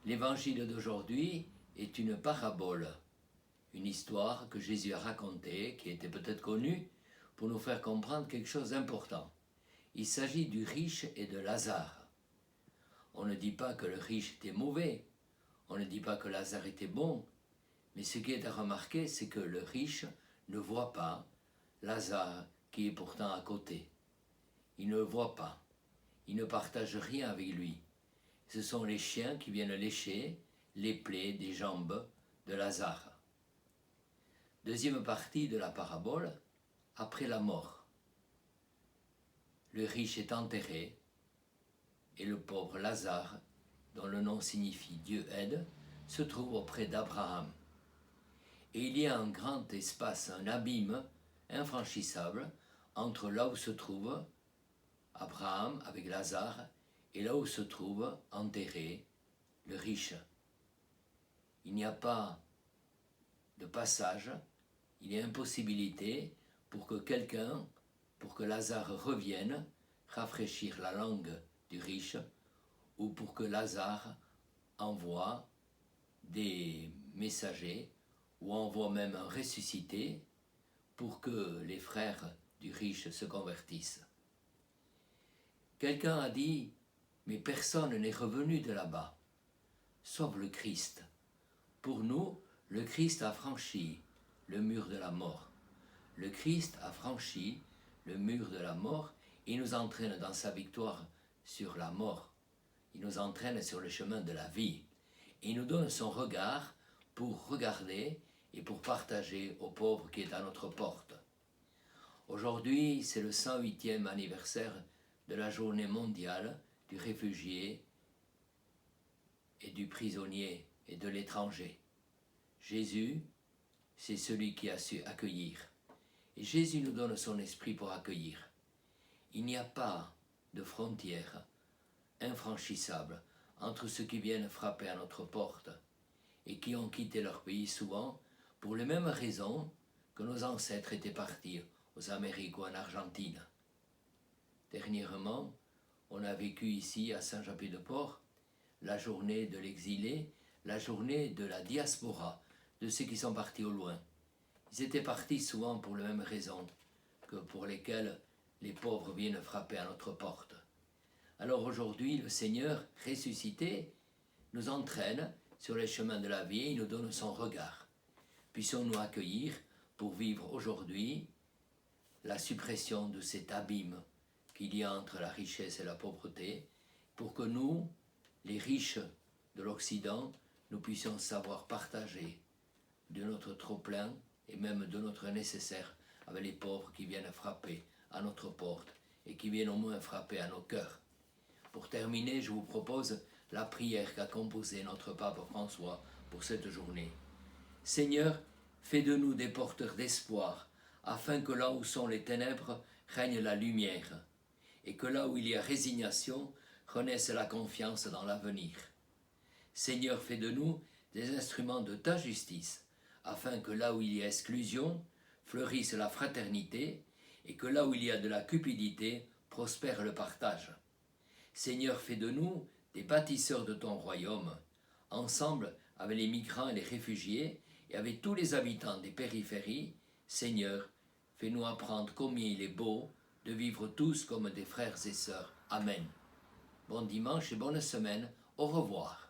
L'évangile d'aujourd'hui est une parabole, une histoire que Jésus a racontée, qui était peut-être connue, pour nous faire comprendre quelque chose d'important. Il s'agit du riche et de Lazare. On ne dit pas que le riche était mauvais, on ne dit pas que Lazare était bon, mais ce qui est à remarquer, c'est que le riche ne voit pas Lazare qui est pourtant à côté. Il ne le voit pas, il ne partage rien avec lui. Ce sont les chiens qui viennent lécher les plaies des jambes de Lazare. Deuxième partie de la parabole, après la mort. Le riche est enterré et le pauvre Lazare, dont le nom signifie Dieu aide, se trouve auprès d'Abraham. Et il y a un grand espace, un abîme infranchissable entre là où se trouve Abraham avec Lazare et là où se trouve enterré le riche. Il n'y a pas de passage, il y a impossibilité pour que Lazare revienne rafraîchir la langue du riche, ou pour que Lazare envoie des messagers, ou envoie même un ressuscité pour que les frères du riche se convertissent. Quelqu'un a dit, mais personne n'est revenu de là-bas, sauf le Christ. Pour nous, le Christ a franchi le mur de la mort. Le Christ a franchi le mur de la mort et nous entraîne dans sa victoire sur la mort. Il nous entraîne sur le chemin de la vie. Et il nous donne son regard pour regarder et pour partager au pauvre qui est à notre porte. Aujourd'hui, c'est le 108e anniversaire de la journée mondiale du réfugié et du prisonnier et de l'étranger. Jésus, c'est celui qui a su accueillir. Et Jésus nous donne son esprit pour accueillir. Il n'y a pas de frontière infranchissable entre ceux qui viennent frapper à notre porte et qui ont quitté leur pays souvent pour les mêmes raisons que nos ancêtres étaient partis aux Amériques ou en Argentine. Dernièrement, on a vécu ici à Saint-Jean-Pied-de-Port la journée de l'exilé, la journée de la diaspora, de ceux qui sont partis au loin. Ils étaient partis souvent pour les mêmes raisons que pour lesquelles les pauvres viennent frapper à notre porte. Alors aujourd'hui, le Seigneur ressuscité nous entraîne sur les chemins de la vie et il nous donne son regard. Puissions-nous accueillir pour vivre aujourd'hui la suppression de cet abîme qu'il y a entre la richesse et la pauvreté, pour que nous, les riches de l'Occident, nous puissions savoir partager de notre trop-plein et même de notre nécessaire avec les pauvres qui viennent frapper à notre porte et qui viennent au moins frapper à nos cœurs. Pour terminer, je vous propose la prière qu'a composée notre pape François pour cette journée. Seigneur, fais de nous des porteurs d'espoir, afin que là où sont les ténèbres règne la lumière, et que là où il y a résignation, renaisse la confiance dans l'avenir. Seigneur, fais de nous des instruments de ta justice, afin que là où il y a exclusion, fleurisse la fraternité, et que là où il y a de la cupidité, prospère le partage. Seigneur, fais de nous des bâtisseurs de ton royaume, ensemble avec les migrants et les réfugiés, et avec tous les habitants des périphéries. Seigneur, fais-nous apprendre combien il est beau de vivre tous comme des frères et sœurs. Amen. Bon dimanche et bonne semaine. Au revoir.